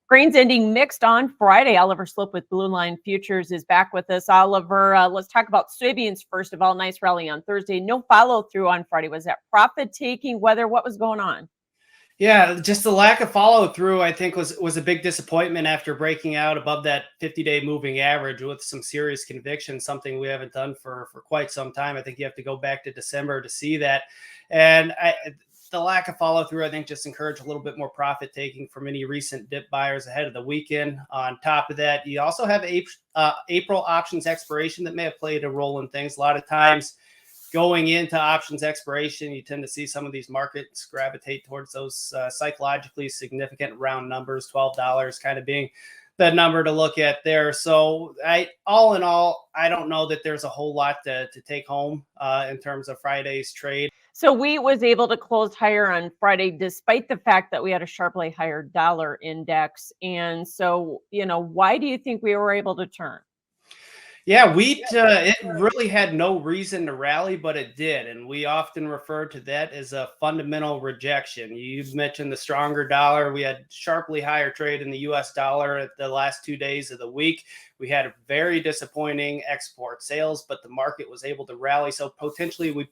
Grains ending mixed on Friday. Oliver Sloup with Blue Line Futures is back with us. Oliver, let's talk about soybeans first of all. Nice rally on Thursday. No follow through on Friday. Was that profit taking? Weather? What was going on? Yeah, just the lack of follow through, I think, was a big disappointment after breaking out above that 50-day moving average with some serious conviction, something we haven't done for quite some time. I think you have to go back to December to see that. And the lack of follow through, I think, just encouraged a little bit more profit taking from any recent dip buyers ahead of the weekend. On top of that, you also have April options expiration that may have played a role in things. A lot of times, going into options expiration, you tend to see some of these markets gravitate towards those psychologically significant round numbers, $12 kind of being the number to look at there. So all in all, I don't know that there's a whole lot to take home in terms of Friday's trade. So wheat was able to close higher on Friday, despite the fact that we had a sharply higher dollar index. And so, why do you think we were able to turn? Yeah, wheat, it really had no reason to rally, but it did. And we often refer to that as a fundamental rejection. You mentioned the stronger dollar. We had sharply higher trade in the US dollar at the last 2 days of the week. We had very disappointing export sales, but the market was able to rally. So potentially we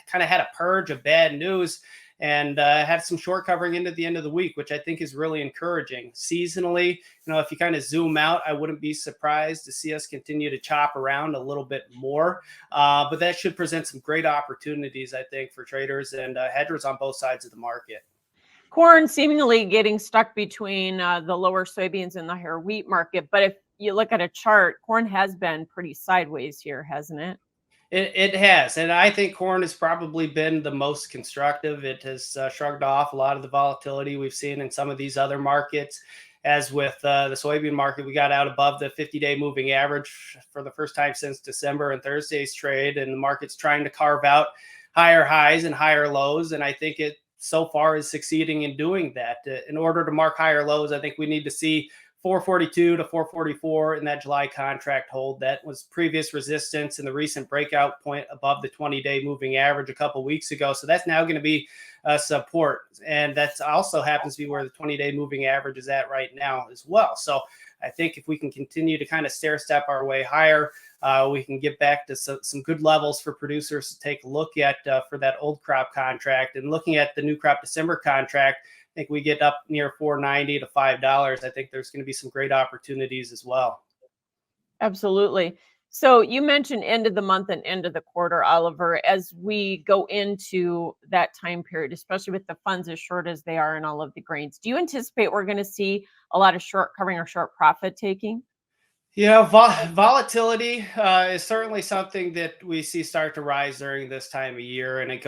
kind of had a purge of bad news and had some short covering into the end of the week, which I think is really encouraging. Seasonally, if you kind of zoom out, I wouldn't be surprised to see us continue to chop around a little bit more. But that should present some great opportunities, I think, for traders and hedgers on both sides of the market. Corn seemingly getting stuck between the lower soybeans and the higher wheat market. But if you look at a chart, corn has been pretty sideways here, hasn't it? It has, and I think corn has probably been the most constructive. It has shrugged off a lot of the volatility we've seen in some of these other markets. As with the soybean market, we got out above the 50-day moving average for the first time since December and Thursday's trade, and the market's trying to carve out higher highs and higher lows, and I think it so far is succeeding in doing that. In order to mark higher lows, I think we need to see 442 to 444 in that July contract hold. That was previous resistance and the recent breakout point above the 20-day moving average a couple weeks ago. So that's now going to be support. And that also happens to be where the 20-day moving average is at right now as well. So I think if we can continue to kind of stair step our way higher, we can get back to some good levels for producers to take a look at for that old crop contract. And looking at the new crop December contract, I think we get up near $4.90 to $5. I think there's going to be some great opportunities as well. Absolutely. So you mentioned end of the month and end of the quarter, Oliver, as we go into that time period, especially with the funds as short as they are in all of the grains. Do you anticipate we're going to see a lot of short covering or short profit taking? Volatility is certainly something that we see start to rise during this time of year, and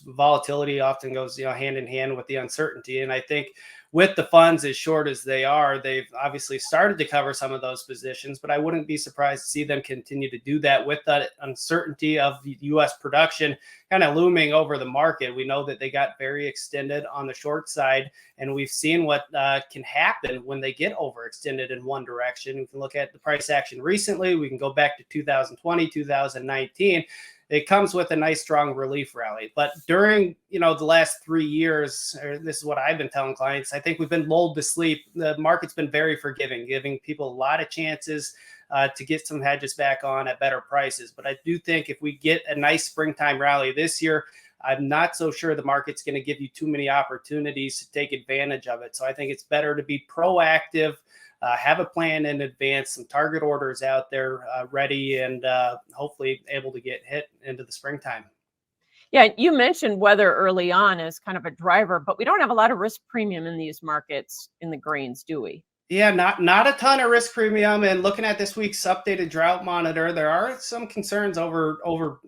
volatility often goes, hand in hand with the uncertainty. And I think with the funds as short as they are, they've obviously started to cover some of those positions, but I wouldn't be surprised to see them continue to do that with that uncertainty of the U.S. production kind of looming over the market. We know that they got very extended on the short side, and we've seen what can happen when they get overextended in one direction. We can look at the price action recently. We can go back to 2020, 2019. It comes with a nice strong relief rally. But during, the last 3 years, this is what I've been telling clients, I think we've been lulled to sleep. The market's been very forgiving, giving people a lot of chances to get some hedges back on at better prices. But I do think if we get a nice springtime rally this year, I'm not so sure the market's going to give you too many opportunities to take advantage of it. So I think it's better to be proactive, have a plan in advance, some target orders out there ready, and hopefully able to get hit into the springtime. Yeah, you mentioned weather early on as kind of a driver, but we don't have a lot of risk premium in these markets in the grains, do we? Yeah, not a ton of risk premium. And looking at this week's updated drought monitor, there are some concerns over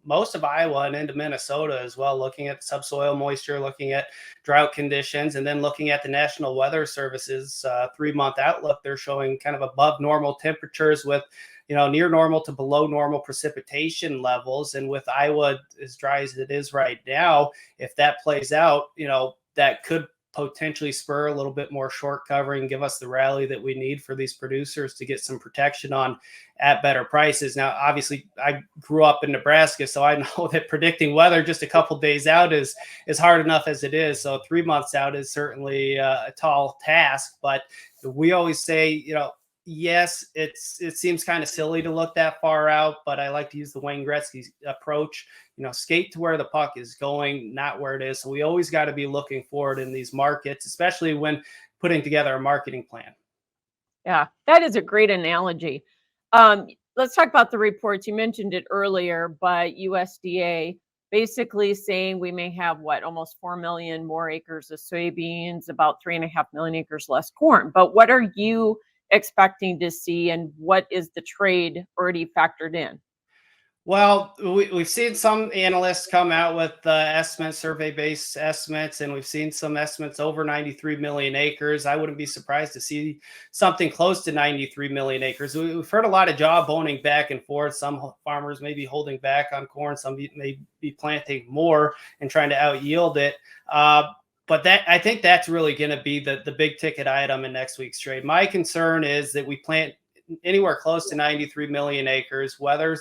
most of Iowa and into Minnesota as well, looking at subsoil moisture, looking at drought conditions, and then looking at the National Weather Service's 3-month outlook. They're showing kind of above normal temperatures with near normal to below normal precipitation levels. And with Iowa as dry as it is right now, if that plays out, that could potentially spur a little bit more short covering, give us the rally that we need for these producers to get some protection on at better prices. Now, obviously, I grew up in Nebraska, so I know that predicting weather just a couple days out is hard enough as it is. So 3 months out is certainly a tall task, but we always say, yes, it seems kind of silly to look that far out, but I like to use the Wayne Gretzky approach. Skate to where the puck is going, not where it is. So we always got to be looking forward in these markets, especially when putting together a marketing plan. Yeah, that is a great analogy. Let's talk about the reports. You mentioned it earlier, but USDA basically saying we may have almost 4 million more acres of soybeans, about 3.5 million acres less corn. But what are you expecting to see, and what is the trade already factored in? Well, we've seen some analysts come out with estimates, survey-based estimates, and we've seen some estimates over 93 million acres. I wouldn't be surprised to see something close to 93 million acres. We've heard a lot of jawboning back and forth. Some farmers may be holding back on corn. Some may be planting more and trying to out-yield it. But I think that's really going to be the big ticket item in next week's trade. My concern is that we plant anywhere close to 93 million acres, whether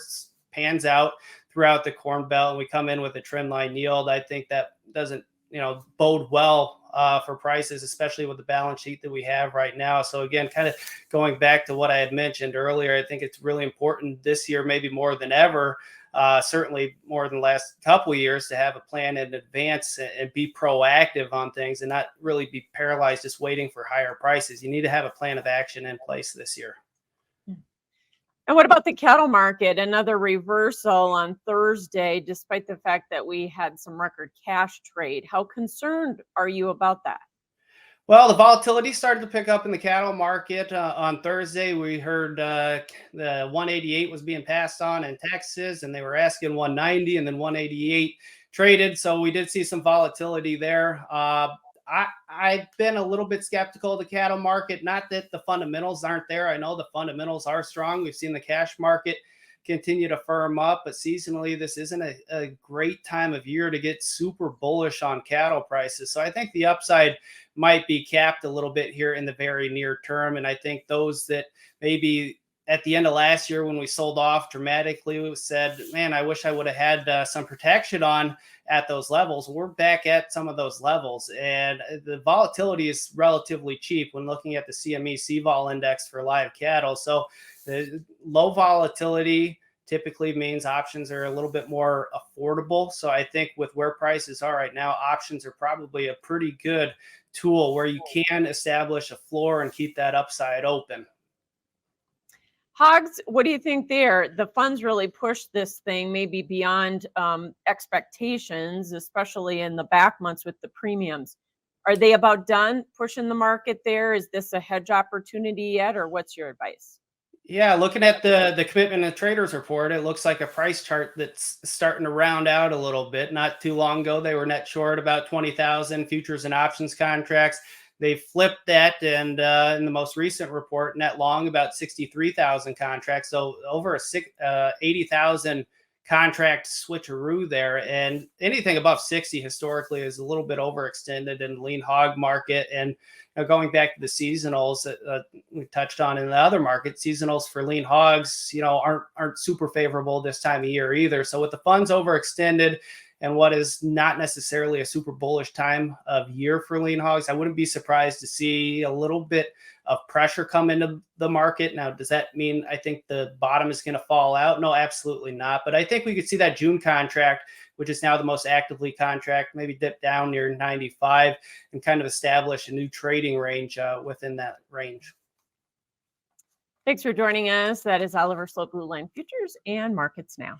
pans out throughout the Corn Belt and we come in with a trend line yield. I think that doesn't, bode well for prices, especially with the balance sheet that we have right now. So again, kind of going back to what I had mentioned earlier, I think it's really important this year, maybe more than ever, certainly more than the last couple of years, to have a plan in advance and be proactive on things and not really be paralyzed just waiting for higher prices. You need to have a plan of action in place this year. And what about the cattle market? Another reversal on Thursday, despite the fact that we had some record cash trade. How concerned are you about that? Well, the volatility started to pick up in the cattle market on Thursday. We heard the 188 was being passed on in Texas, and they were asking 190, and then 188 traded. So we did see some volatility there. I've been a little bit skeptical of the cattle market. Not that the fundamentals aren't there. I know the fundamentals are strong. We've seen the cash market continue to firm up, but seasonally, this isn't a great time of year to get super bullish on cattle prices. So I think the upside might be capped a little bit here in the very near term. And I think those that maybe at the end of last year when we sold off dramatically said, man, I wish I would have had some protection on at those levels. We're back at some of those levels, and the volatility is relatively cheap when looking at the CME CVOL index for live cattle. So the low volatility typically means options are a little bit more affordable. So I think with where prices are right now, options are probably a pretty good tool where you can establish a floor and keep that upside open. Hogs, what do you think there? The funds really pushed this thing maybe beyond expectations, especially in the back months with the premiums. Are they about done pushing the market there? Is this a hedge opportunity yet, or what's your advice? Yeah, looking at the commitment and traders report, it looks like a price chart that's starting to round out a little bit. Not too long ago, they were net short about 20,000 futures and options contracts. They flipped that, and in the most recent report, net long about 63,000 contracts. So over a 80,000 contract switcheroo there. And anything above 60 historically is a little bit overextended in the lean hog market. And going back to the seasonals that we touched on in the other market, seasonals for lean hogs, aren't super favorable this time of year either. So with the funds overextended and what is not necessarily a super bullish time of year for lean hogs, I wouldn't be surprised to see a little bit of pressure come into the market. Now, does that mean I think the bottom is going to fall out? No, absolutely not. But I think we could see that June contract, which is now the most actively contract, maybe dip down near 95 and kind of establish a new trading range within that range. Thanks for joining us. That is Oliver Sloup, Blue Line Futures and Markets Now.